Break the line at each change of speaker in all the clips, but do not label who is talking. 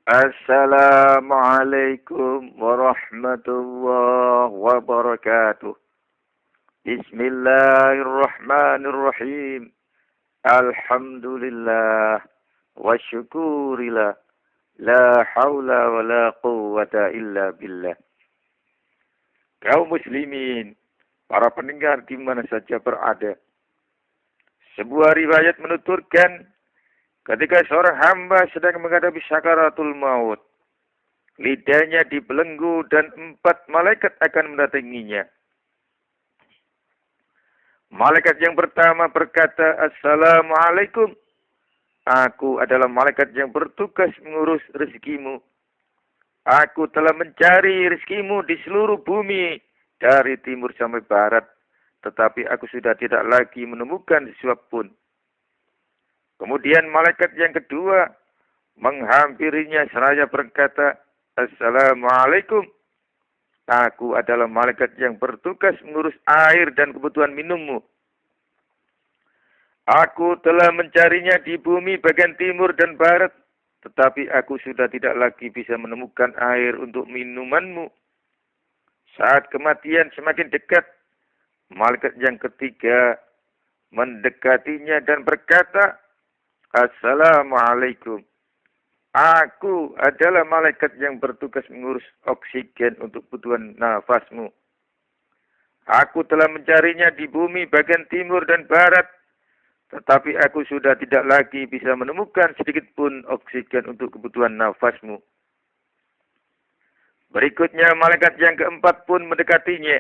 Assalamualaikum warahmatullahi wabarakatuh. Bismillahirrahmanirrahim. Alhamdulillah wa syukurillah. La haula wa la quwwata illa billah. Kaum muslimin, para pendengar di mana saja berada. Sebuah riwayat menuturkan ketika seorang hamba sedang menghadapi sakaratul maut, lidahnya dibelenggu dan 4 malaikat akan mendatanginya. Malaikat yang pertama berkata, Assalamualaikum. Aku adalah malaikat yang bertugas mengurus rezekimu. Aku telah mencari rezekimu di seluruh bumi, dari timur sampai barat. Tetapi aku sudah tidak lagi menemukan sesuap pun. Kemudian malaikat yang kedua menghampirinya seraya berkata, Assalamualaikum. Aku adalah malaikat yang bertugas mengurus air dan kebutuhan minummu. Aku telah mencarinya di bumi bagian timur dan barat, tetapi aku sudah tidak lagi bisa menemukan air untuk minumanmu. Saat kematian semakin dekat, malaikat yang ketiga mendekatinya dan berkata, Assalamualaikum. Aku adalah malaikat yang bertugas mengurus oksigen untuk kebutuhan nafasmu. Aku telah mencarinya di bumi bagian timur dan barat, tetapi aku sudah tidak lagi bisa menemukan sedikit pun oksigen untuk kebutuhan nafasmu. Berikutnya malaikat yang keempat pun mendekatinya.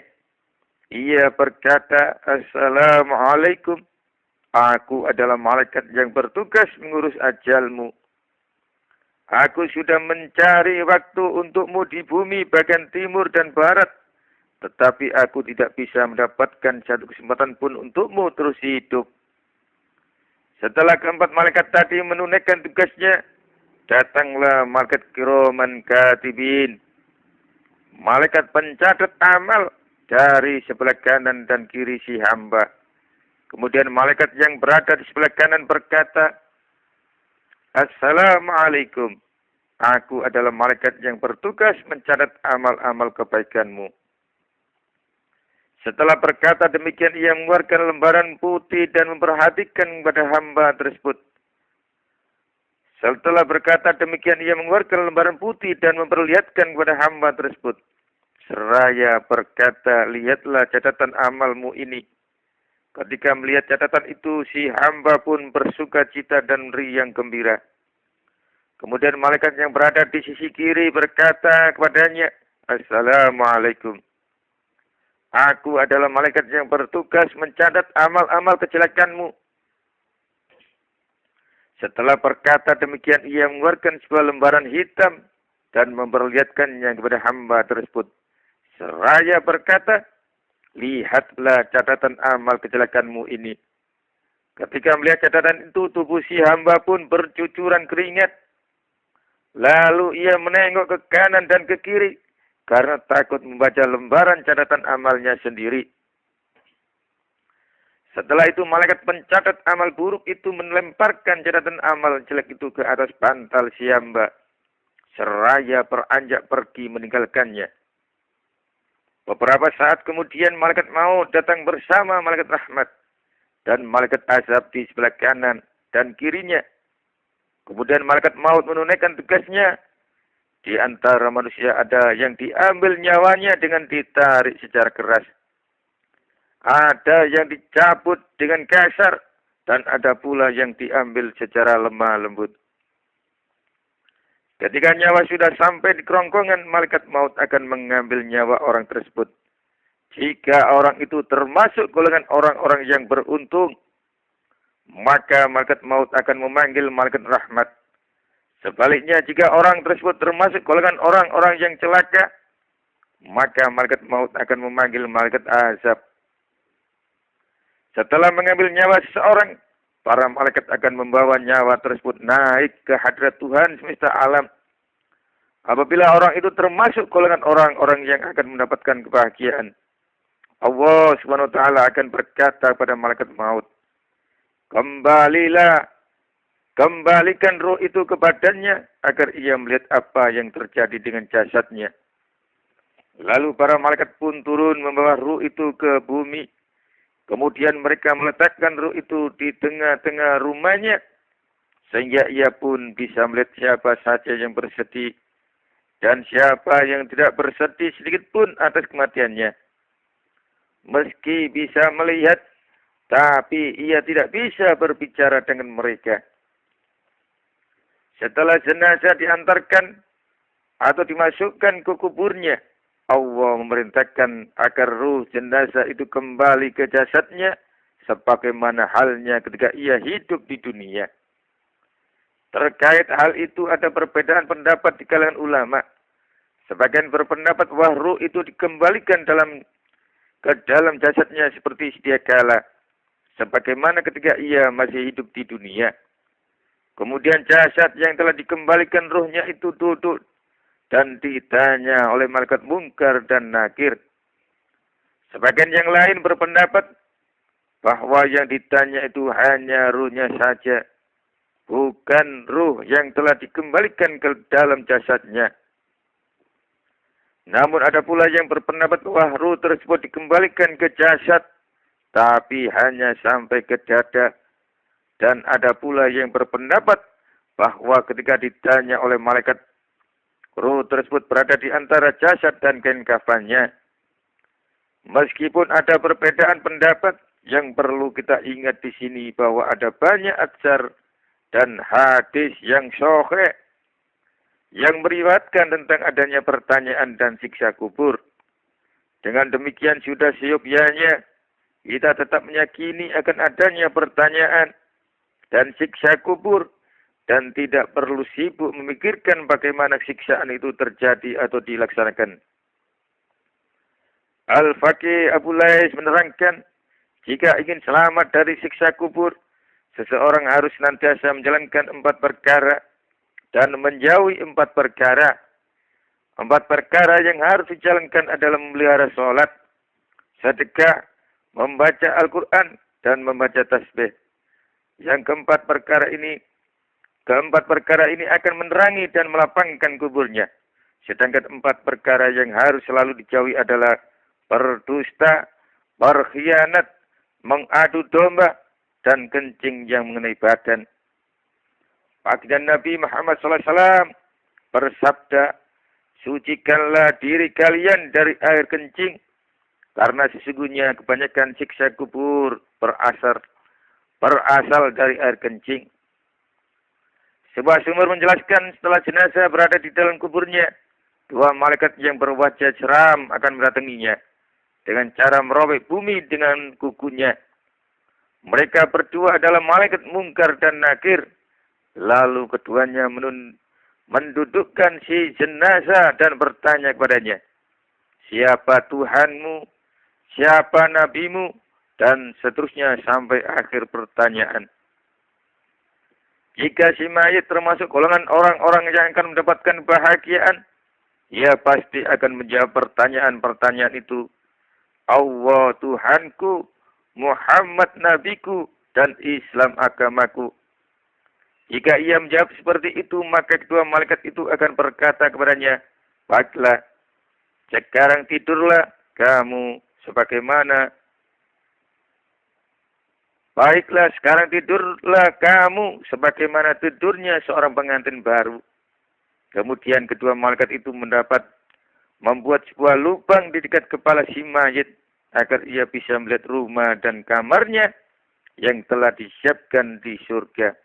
Ia berkata, Assalamualaikum. Aku adalah malaikat yang bertugas mengurus ajalmu. Aku sudah mencari waktu untukmu di bumi bagian timur dan barat, tetapi aku tidak bisa mendapatkan satu kesempatan pun untukmu terus hidup. Setelah keempat malaikat tadi menunaikan tugasnya, datanglah malaikat kiraman katibin, malaikat pencatat amal dari sebelah kanan dan kiri si hamba. Kemudian malaikat yang berada di sebelah kanan berkata, Assalamualaikum. Aku adalah malaikat yang bertugas mencatat amal-amal kebaikanmu. Setelah berkata demikian, ia mengeluarkan lembaran putih dan memperhatikan kepada hamba tersebut. Setelah berkata demikian, ia mengeluarkan lembaran putih dan memperlihatkan kepada hamba tersebut. Seraya berkata, lihatlah catatan amalmu ini. Ketika melihat catatan itu, si hamba pun bersuka cita dan riang gembira. Kemudian malaikat yang berada di sisi kiri berkata kepadanya, Assalamualaikum. Aku adalah malaikat yang bertugas mencatat amal-amal kejelekanmu. Setelah berkata demikian, ia mengeluarkan sebuah lembaran hitam dan memperlihatkannya kepada hamba tersebut. Seraya berkata, lihatlah catatan amal kejelekanmu ini. Ketika melihat catatan itu, tubuh si hamba pun bercucuran keringat. Lalu ia menengok ke kanan dan ke kiri, karena takut membaca lembaran catatan amalnya sendiri. Setelah itu malaikat pencatat amal buruk itu melemparkan catatan amal jelek itu ke atas bantal si hamba, seraya beranjak pergi meninggalkannya. Beberapa saat kemudian malaikat maut datang bersama malaikat rahmat dan malaikat azab di sebelah kanan dan kirinya. Kemudian malaikat maut menunaikan tugasnya. Di antara manusia ada yang diambil nyawanya dengan ditarik secara keras. Ada yang dicabut dengan kasar. Dan ada pula yang diambil secara lemah lembut. Ketika nyawa sudah sampai di kerongkongan, malaikat maut akan mengambil nyawa orang tersebut. Jika orang itu termasuk golongan orang-orang yang beruntung, maka malaikat maut akan memanggil malaikat rahmat. Sebaliknya, jika orang tersebut termasuk golongan orang-orang yang celaka, maka malaikat maut akan memanggil malaikat azab. Setelah mengambil nyawa seseorang, para malaikat akan membawa nyawa tersebut naik ke hadrat Tuhan semesta alam. Apabila orang itu termasuk golongan orang-orang yang akan mendapatkan kebahagiaan, Allah SWT akan berkata kepada malaikat maut, kembalilah Kembalikan ruh itu ke badannya agar ia melihat apa yang terjadi dengan jasadnya. Lalu para malaikat pun turun membawa ruh itu ke bumi. Kemudian mereka meletakkan ruh itu di tengah-tengah rumahnya. Sehingga ia pun bisa melihat siapa saja yang bersedih. Dan siapa yang tidak bersedih sedikit pun atas kematiannya. Meski bisa melihat, tapi ia tidak bisa berbicara dengan mereka. Setelah jenazah diantarkan atau dimasukkan ke kuburnya, Allah memerintahkan agar ruh jenazah itu kembali ke jasadnya sebagaimana halnya ketika ia hidup di dunia. Terkait hal itu ada perbedaan pendapat di kalangan ulama. Sebagian berpendapat bahwa ruh itu dikembalikan ke dalam jasadnya seperti sedia kala, sebagaimana ketika ia masih hidup di dunia. Kemudian jasad yang telah dikembalikan ruhnya itu duduk dan ditanya oleh malaikat mungkar dan nakir. Sebagian yang lain berpendapat bahwa yang ditanya itu hanya ruhnya saja, bukan ruh yang telah dikembalikan ke dalam jasadnya. Namun ada pula yang berpendapat bahwa ruh tersebut dikembalikan ke jasad, tapi hanya sampai ke dada. Dan ada pula yang berpendapat bahwa ketika ditanya oleh malaikat, ruh tersebut berada di antara jasad dan kain kafannya. Meskipun ada perbedaan pendapat, yang perlu kita ingat di sini bahwa ada banyak atsar dan hadis yang sahih yang meriwayatkan tentang adanya pertanyaan dan siksa kubur. Dengan demikian sudah seyogyanya kita tetap meyakini akan adanya pertanyaan dan siksa kubur, dan tidak perlu sibuk memikirkan bagaimana siksaan itu terjadi atau dilaksanakan. Al-Faqih Abu Lais menerangkan, jika ingin selamat dari siksa kubur, seseorang harus senantiasa menjalankan 4 perkara dan menjauhi 4 perkara. 4 perkara yang harus dijalankan adalah memelihara sholat, sedekah, membaca Al-Quran, dan membaca tasbih. Yang keempat perkara ini akan menerangi dan melapangkan kuburnya. Sedangkan 4 perkara yang harus selalu dijauhi adalah berdusta, berkhianat, mengadu domba, dan kencing yang mengenai badan. Baginda Nabi Muhammad SAW bersabda, sucikanlah diri kalian dari air kencing, karena sesungguhnya kebanyakan siksa kubur berasal dari air kencing. Sebuah sumber menjelaskan setelah jenazah berada di dalam kuburnya, 2 malaikat yang berwajah seram akan mendatanginya dengan cara merobek bumi dengan kukunya. Mereka berdua adalah malaikat mungkar dan nakir. Lalu keduanya mendudukkan si jenazah dan bertanya kepadanya, siapa Tuhanmu, siapa nabimu, dan seterusnya sampai akhir pertanyaan. Jika si mayit termasuk golongan orang-orang yang akan mendapatkan bahagiaan, ia pasti akan menjawab pertanyaan-pertanyaan itu. Allah Tuhanku, Muhammad nabiku, dan Islam agamaku. Jika ia menjawab seperti itu, maka kedua malaikat itu akan berkata kepadanya, baiklah, sekarang tidurlah kamu sebagaimana tidurnya seorang pengantin baru. Kemudian kedua malaikat itu membuat sebuah lubang di dekat kepala si mayit agar ia bisa melihat rumah dan kamarnya yang telah disiapkan di surga.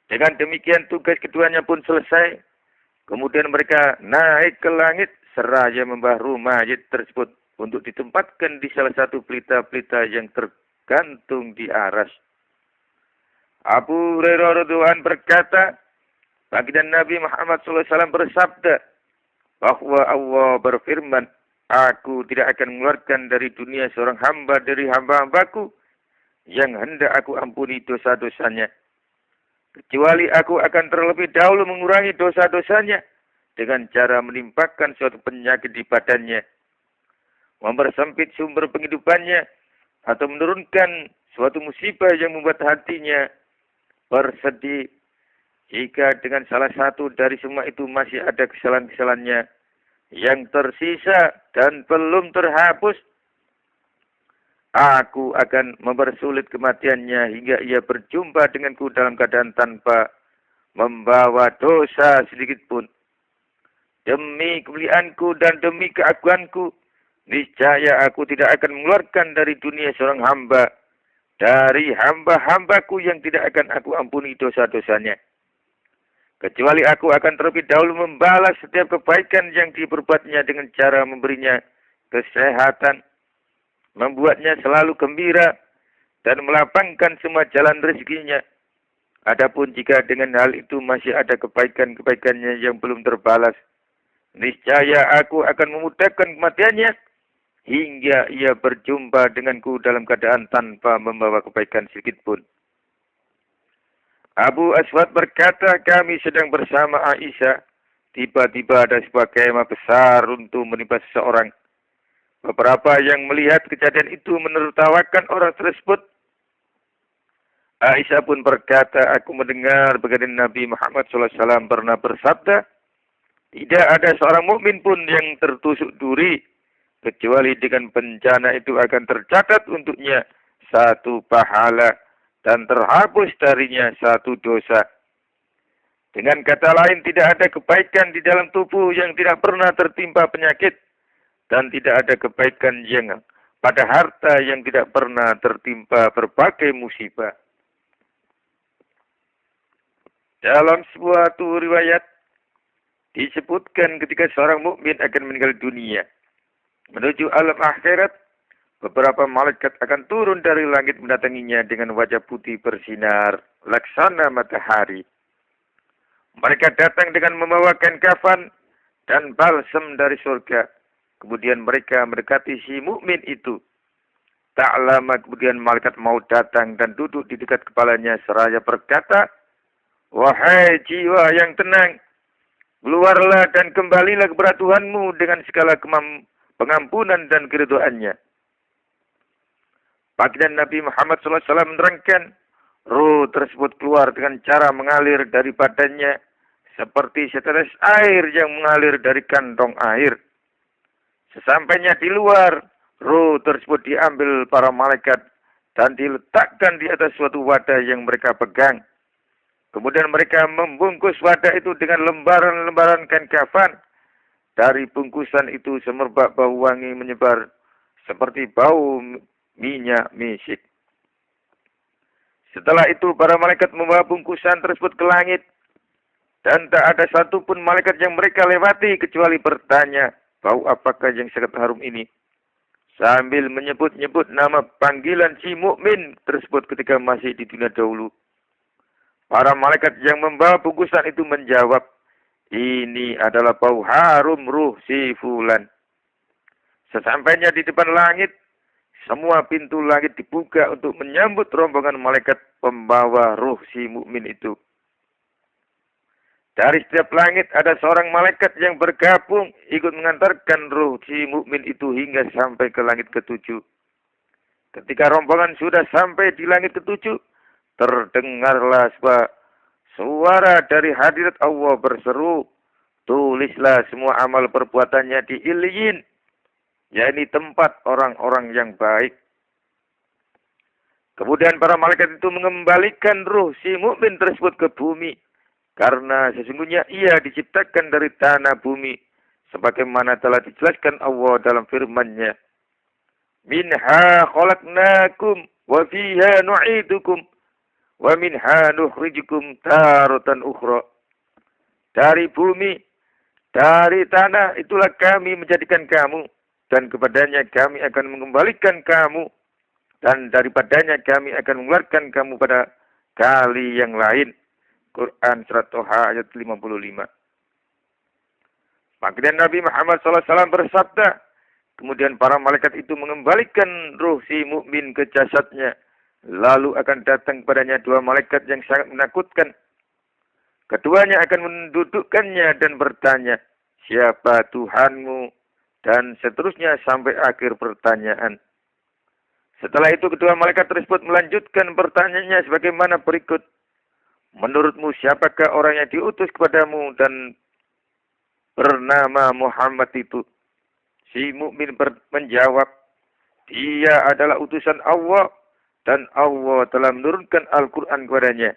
Dengan demikian tugas keduanya pun selesai. Kemudian mereka naik ke langit seraya membawa rumah mayit tersebut untuk ditempatkan di salah satu pelita-pelita yang tergantung di aras. Abu Hurairah radhiyallahu anhu berkata, baginda Nabi Muhammad SAW bersabda bahwa Allah berfirman, aku tidak akan mengeluarkan dari dunia seorang hamba dari hamba-hambaku yang hendak aku ampuni dosa-dosanya, kecuali aku akan terlebih dahulu mengurangi dosa-dosanya dengan cara menimpakan suatu penyakit di badannya, mempersempit sumber penghidupannya, atau menurunkan suatu musibah yang membuat hatinya bersedih jika dengan salah satu dari semua itu masih ada kesalahan-kesalahannya yang tersisa dan belum terhapus, aku akan mempersulit kematiannya hingga ia berjumpa denganku dalam keadaan tanpa membawa dosa sedikit pun. Demi kemuliaanku dan demi keagunganku, niscaya aku tidak akan mengeluarkan dari dunia seorang hamba dari hamba-hambaku yang tidak akan aku ampuni dosa-dosanya. Kecuali aku akan terlebih dahulu membalas setiap kebaikan yang diperbuatnya dengan cara memberinya kesehatan, membuatnya selalu gembira, dan melapangkan semua jalan rezekinya. Adapun jika dengan hal itu masih ada kebaikan-kebaikannya yang belum terbalas, niscaya aku akan memudahkan kematiannya hingga ia berjumpa denganku dalam keadaan tanpa membawa kebaikan sedikit pun. Abu Aswad berkata, kami sedang bersama Aisyah. Tiba-tiba ada sebuah kemah besar runtuh menimpa seseorang. Beberapa yang melihat kejadian itu menertawakan orang tersebut. Aisyah pun berkata, aku mendengar bagaimana Nabi Muhammad SAW pernah bersabda, tidak ada seorang mukmin pun yang tertusuk duri, kecuali dengan bencana itu akan tercatat untuknya satu pahala dan terhapus darinya satu dosa. Dengan kata lain, tidak ada kebaikan di dalam tubuh yang tidak pernah tertimpa penyakit, dan tidak ada kebaikan yang pada harta yang tidak pernah tertimpa berbagai musibah. Dalam suatu riwayat disebutkan ketika seorang mukmin akan meninggal dunia menuju alam akhirat, beberapa malaikat akan turun dari langit mendatanginya dengan wajah putih bersinar laksana matahari. Mereka datang dengan membawakan kafan dan balsam dari surga. Kemudian mereka mendekati si mukmin itu. Tak lama kemudian malaikat maut datang dan duduk di dekat kepalanya seraya berkata, wahai jiwa yang tenang, keluarlah dan kembalilah kepada Tuhanmu dengan segala pengampunan dan keridhaannya. Baginda Nabi Muhammad SAW menerangkan, ruh tersebut keluar dengan cara mengalir dari badannya seperti setetes air yang mengalir dari kantong air. Sesampainya di luar, ruh tersebut diambil para malaikat dan diletakkan di atas suatu wadah yang mereka pegang. Kemudian mereka membungkus wadah itu dengan lembaran-lembaran kain kafan. Dari bungkusan itu semerbak bau wangi menyebar seperti bau minyak misik. Setelah itu para malaikat membawa bungkusan tersebut ke langit. Dan tak ada satupun malaikat yang mereka lewati kecuali bertanya, bau apakah yang sangat harum ini? Sambil menyebut-nyebut nama panggilan si mukmin tersebut ketika masih di dunia dahulu. Para malaikat yang membawa bungkusan itu menjawab, ini adalah bau harum ruh si fulan. Sesampainya di depan langit, semua pintu langit dibuka untuk menyambut rombongan malaikat pembawa ruh si mukmin itu. Dari setiap langit ada seorang malaikat yang bergabung ikut mengantarkan ruh si mukmin itu hingga sampai ke langit ketujuh. Ketika rombongan sudah sampai di langit ketujuh, terdengarlah sebuah suara dari hadirat Allah berseru, tulislah semua amal perbuatannya di Iliyin, yakni tempat orang-orang yang baik. Kemudian para malaikat itu mengembalikan ruh si mukmin tersebut ke bumi, karena sesungguhnya ia diciptakan dari tanah bumi, sebagaimana telah dijelaskan Allah dalam firman-Nya. Minha khalaqnakum wa fiha nu'idukum wa minha nukhrijukum taratan ukhra. Dari bumi, dari tanah itulah kami menjadikan kamu, dan kepadanya kami akan mengembalikan kamu, dan daripadanya kami akan mengeluarkan kamu pada kali yang lain. Quran Surat Toha ayat 55. Baginda Nabi Muhammad SAW bersabda, kemudian para malaikat itu mengembalikan ruh si mukmin ke jasadnya. Lalu akan datang padanya dua malaikat yang sangat menakutkan. Keduanya akan mendudukkannya dan bertanya, siapa Tuhanmu? Dan seterusnya sampai akhir pertanyaan. Setelah itu kedua malaikat tersebut melanjutkan pertanyaannya sebagaimana berikut. menurutmu siapakah orang yang diutus kepadamu dan bernama Muhammad itu? Si mukmin menjawab, dia adalah utusan Allah dan Allah telah menurunkan Al-Quran kepadanya.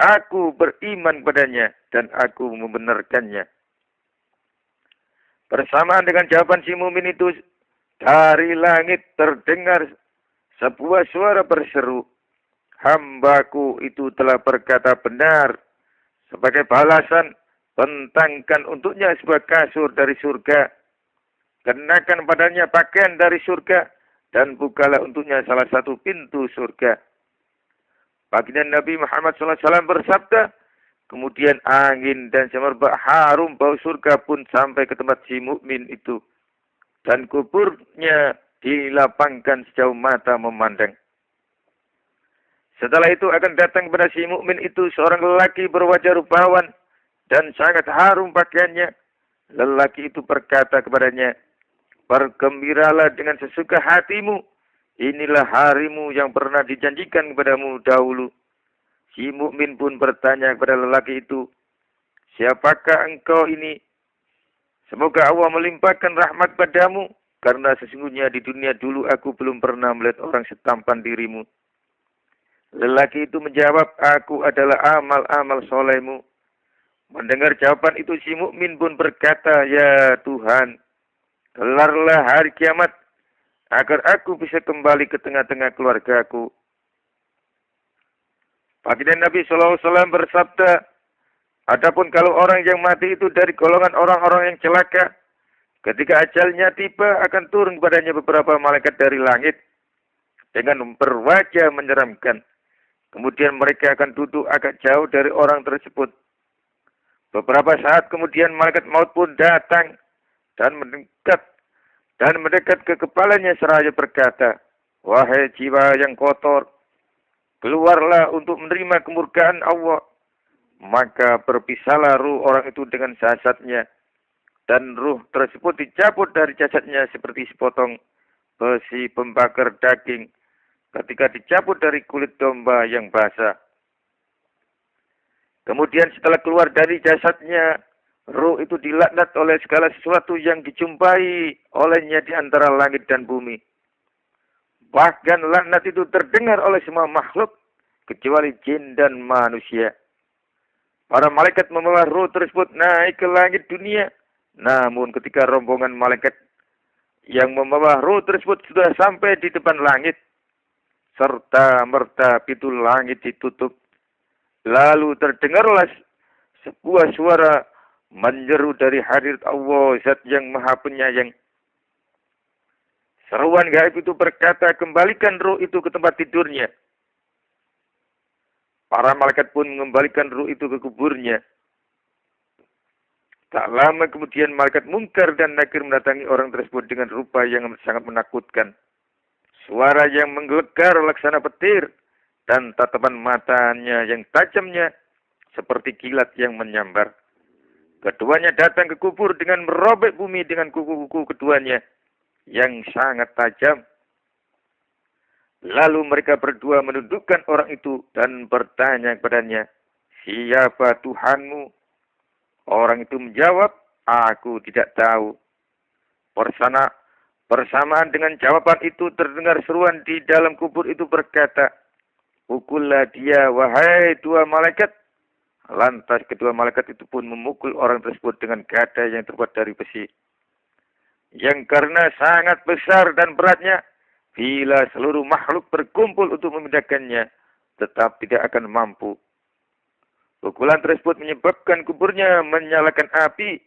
Aku beriman padanya dan aku membenarkannya. Bersamaan dengan jawaban si mukmin itu, dari langit terdengar sebuah suara berseru, hambaku itu telah berkata benar. Sebagai balasan, bentangkan untuknya sebuah kasur dari surga. Kenakan padanya pakaian dari surga. Dan bukalah untuknya salah satu pintu surga. Baginda Nabi Muhammad SAW bersabda, kemudian angin dan semerbak harum bau surga pun sampai ke tempat si mukmin itu. Dan kuburnya dilapangkan sejauh mata memandang. Setelah itu akan datang kepada si mukmin itu seorang lelaki berwajah rupawan dan sangat harum pakaiannya. Lelaki itu berkata kepadanya, bergembiralah dengan sesuka hatimu. Inilah harimu yang pernah dijanjikan kepadamu dahulu. Si mukmin pun bertanya kepada lelaki itu, siapakah engkau ini? Semoga Allah melimpahkan rahmat padamu, karena sesungguhnya di dunia dulu aku belum pernah melihat orang setampan dirimu. Lelaki itu menjawab, aku adalah amal-amal solehmu. Mendengar jawaban itu si mukmin pun berkata, ya Tuhan, gelarlah hari kiamat agar aku bisa kembali ke tengah-tengah keluargaku. Baginda Nabi SAW bersabda, adapun kalau orang yang mati itu dari golongan orang-orang yang celaka, ketika ajalnya tiba akan turun kepadanya beberapa malaikat dari langit dengan berwajah menyeramkan. Kemudian mereka akan duduk agak jauh dari orang tersebut. Beberapa saat kemudian malaikat maut pun datang dan mendekat ke kepalanya seraya berkata, wahai jiwa yang kotor, keluarlah untuk menerima kemurkaan Allah. Maka berpisahlah ruh orang itu dengan jasadnya, dan ruh tersebut dicabut dari jasadnya seperti sepotong besi pembakar daging ketika dicabut dari kulit domba yang basah. Kemudian setelah keluar dari jasadnya, ruh itu dilaknat oleh segala sesuatu yang dijumpai olehnya di antara langit dan bumi. Bahkan laknat itu terdengar oleh semua makhluk, kecuali jin dan manusia. Para malaikat membawa ruh tersebut naik ke langit dunia. Namun ketika rombongan malaikat yang membawa ruh tersebut sudah sampai di depan langit, serta merta pintu langit ditutup, lalu terdengarlah sebuah suara menyeru dari hadirat Allah, Zat yang Maha Penyayang. Seruan gaib itu berkata, kembalikan ruh itu ke tempat tidurnya. Para malaikat pun mengembalikan ruh itu ke kuburnya. Tak lama kemudian malaikat Munkar dan Nakir mendatangi orang tersebut dengan rupa yang sangat menakutkan. Suara yang menggelegar laksana petir dan tatapan matanya yang tajamnya seperti kilat yang menyambar. Keduanya datang ke kubur dengan merobek bumi dengan kuku-kuku keduanya yang sangat tajam. Lalu mereka berdua menundukkan orang itu dan bertanya kepadanya, siapa Tuhanmu? Orang itu menjawab, aku tidak tahu. Bersamaan dengan jawaban itu terdengar seruan di dalam kubur itu berkata, pukullah dia, wahai dua malaikat. Lantas kedua malaikat itu pun memukul orang tersebut dengan gada yang terbuat dari besi, yang karena sangat besar dan beratnya, bila seluruh makhluk berkumpul untuk memindahkannya, tetap tidak akan mampu. Pukulan tersebut menyebabkan kuburnya menyalakan api,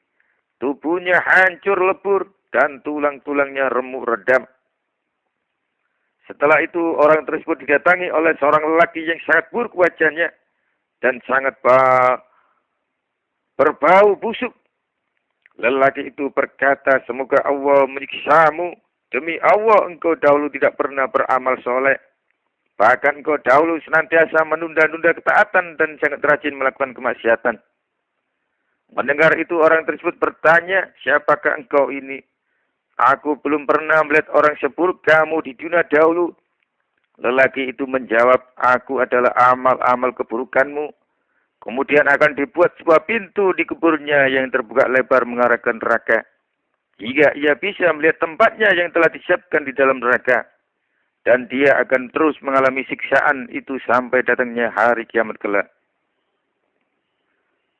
tubuhnya hancur lebur, dan tulang-tulangnya remuk redam. Setelah itu orang tersebut didatangi oleh seorang lelaki yang sangat buruk wajahnya dan sangat berbau busuk. Lelaki itu berkata, semoga Allah menyiksamu. Demi Allah engkau dahulu tidak pernah beramal soleh. Bahkan engkau dahulu senantiasa menunda-nunda ketaatan dan sangat rajin melakukan kemaksiatan. Mendengar itu orang tersebut bertanya, siapakah engkau ini? Aku belum pernah melihat orang seburuk kamu di dunia dahulu. Lelaki itu menjawab, aku adalah amal-amal keburukanmu Kemudian akan dibuat sebuah pintu di kuburnya yang terbuka lebar mengarah ke neraka. Hingga ia bisa melihat tempatnya yang telah disiapkan di dalam neraka. Dan dia akan terus mengalami siksaan itu sampai datangnya hari kiamat kelak.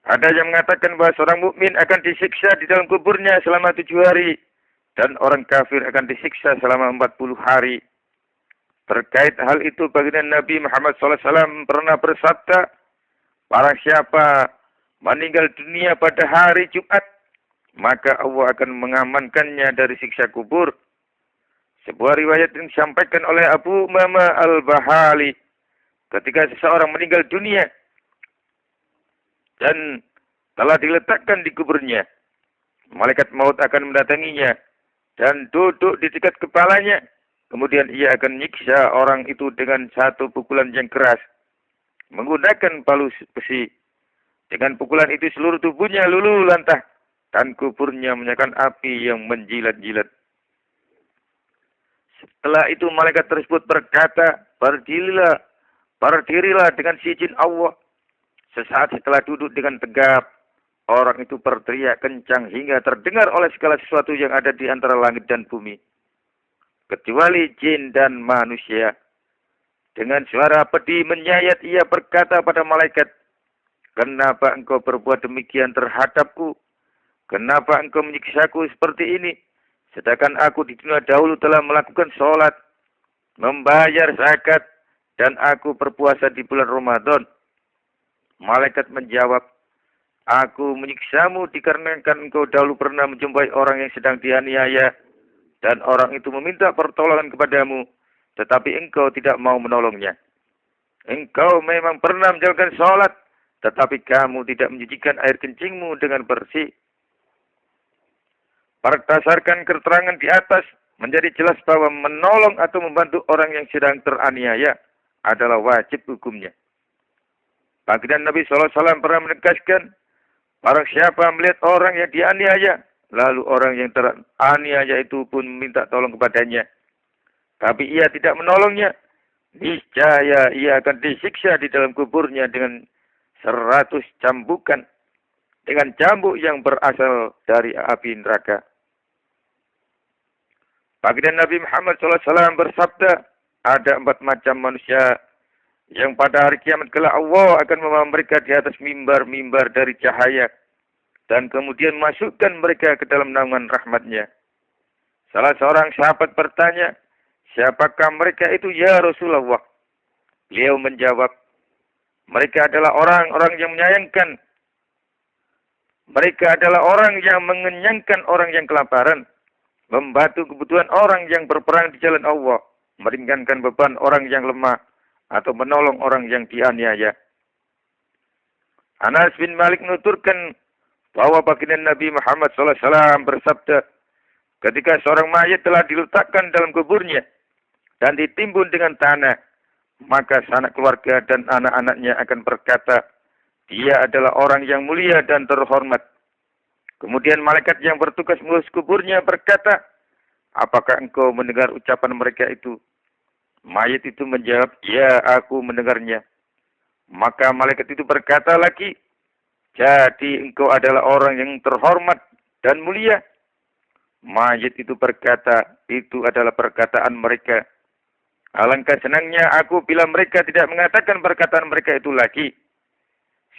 Ada yang mengatakan bahwa seorang mukmin akan disiksa di dalam kuburnya selama 7 hari. Dan orang kafir akan disiksa selama 40 hari. Terkait hal itu, baginda Nabi Muhammad SAW pernah bersabda, barang siapa meninggal dunia pada hari Jumat, maka Allah akan mengamankannya dari siksa kubur. Sebuah riwayat yang disampaikan oleh Abu Umamah Al-Bahali, ketika seseorang meninggal dunia dan telah diletakkan di kuburnya, malaikat maut akan mendatanginya dan duduk di dekat kepalanya. Kemudian ia akan menyiksa orang itu dengan satu pukulan yang keras, menggunakan palu besi. Dengan pukulan itu seluruh tubuhnya luluh lantah dan kuburnya menyalakan api yang menjilat-jilat. Setelah itu malaikat tersebut berkata, berdirilah dengan seizin Allah. Sesaat setelah duduk dengan tegap, orang itu berteriak kencang hingga terdengar oleh segala sesuatu yang ada di antara langit dan bumi, kecuali jin dan manusia. Dengan suara pedih menyayat ia berkata pada malaikat, kenapa engkau berbuat demikian terhadapku? Kenapa engkau menyiksaku seperti ini? Sedangkan aku di dunia dahulu telah melakukan sholat, membayar zakat, dan aku berpuasa di bulan Ramadan. Malaikat menjawab, aku menyiksamu dikarenakan engkau dahulu pernah menjumpai orang yang sedang dianiaya, dan orang itu meminta pertolongan kepadamu, tetapi engkau tidak mau menolongnya. Engkau memang pernah menjalankan sholat, tetapi kamu tidak mencucikan air kencingmu dengan bersih. Berdasarkan keterangan di atas, menjadi jelas bahwa menolong atau membantu orang yang sedang teraniaya adalah wajib hukumnya. Baginda Nabi SAW pernah menegaskan, barang siapa melihat orang yang dianiaya, lalu orang yang teraniaya itu pun meminta tolong kepadanya, tapi ia tidak menolongnya, niscaya ia akan disiksa di dalam kuburnya dengan 100 cambukan, dengan cambuk yang berasal dari api neraka. Baginda Nabi Muhammad SAW bersabda, ada 4 macam manusia yang pada hari kiamat kelak Allah akan membawa mereka di atas mimbar-mimbar dari cahaya dan kemudian masukkan mereka ke dalam naungan rahmatnya. Salah seorang sahabat bertanya, siapakah mereka itu ya Rasulullah? Beliau menjawab, mereka adalah orang-orang yang menyayangkan. Mereka adalah orang yang mengenyangkan orang yang kelaparan, membantu kebutuhan orang yang berperang di jalan Allah, meringankan beban orang yang lemah, atau menolong orang yang dianiaya. Anas bin Malik menuturkan bahwa baginda Nabi Muhammad SAW bersabda, ketika seorang mayat telah diletakkan dalam kuburnya dan ditimbun dengan tanah, maka sanak keluarga dan anak-anaknya akan berkata, dia adalah orang yang mulia dan terhormat. Kemudian malaikat yang bertugas mengurus kuburnya berkata, apakah engkau mendengar ucapan mereka itu? Mayat itu menjawab, ya aku mendengarnya. Maka malaikat itu berkata lagi, jadi engkau adalah orang yang terhormat dan mulia. Mayat itu berkata, itu adalah perkataan mereka. Alangkah senangnya aku bila mereka tidak mengatakan perkataan mereka itu lagi.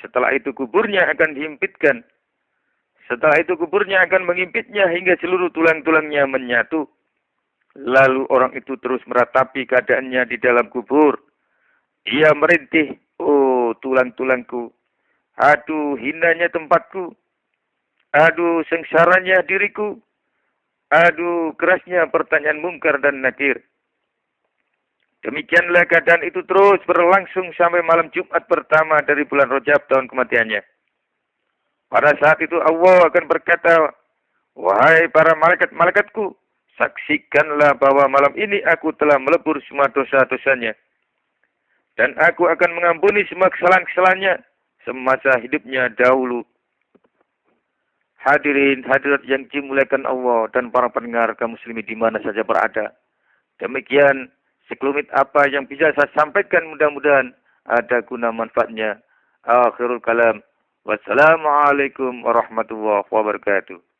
Setelah itu kuburnya akan dihimpitkan. Setelah itu kuburnya akan mengimpitnya hingga seluruh tulang-tulangnya menyatu. Lalu orang itu terus meratapi keadaannya di dalam kubur. Ia merintih, oh tulang-tulangku. Aduh hinanya tempatku. Aduh sengsaranya diriku. Aduh kerasnya pertanyaan mungkar dan nakir. Demikianlah keadaan itu terus berlangsung sampai malam Jumat pertama dari bulan Rajab tahun kematiannya. Pada saat itu Allah akan berkata, wahai para malaikat-malaikatku, saksikanlah bahwa malam ini aku telah melebur semua dosa-dosanya. Dan aku akan mengampuni semua kesalahan-kesalahannya semasa hidupnya dahulu. Hadirin hadirat yang dimuliakan Allah dan para pendengar kaum muslimin di mana saja berada. Demikian sekelumit apa yang bisa saya sampaikan, mudah-mudahan ada guna manfaatnya. Akhirul kalam. Wassalamualaikum warahmatullahi wabarakatuh.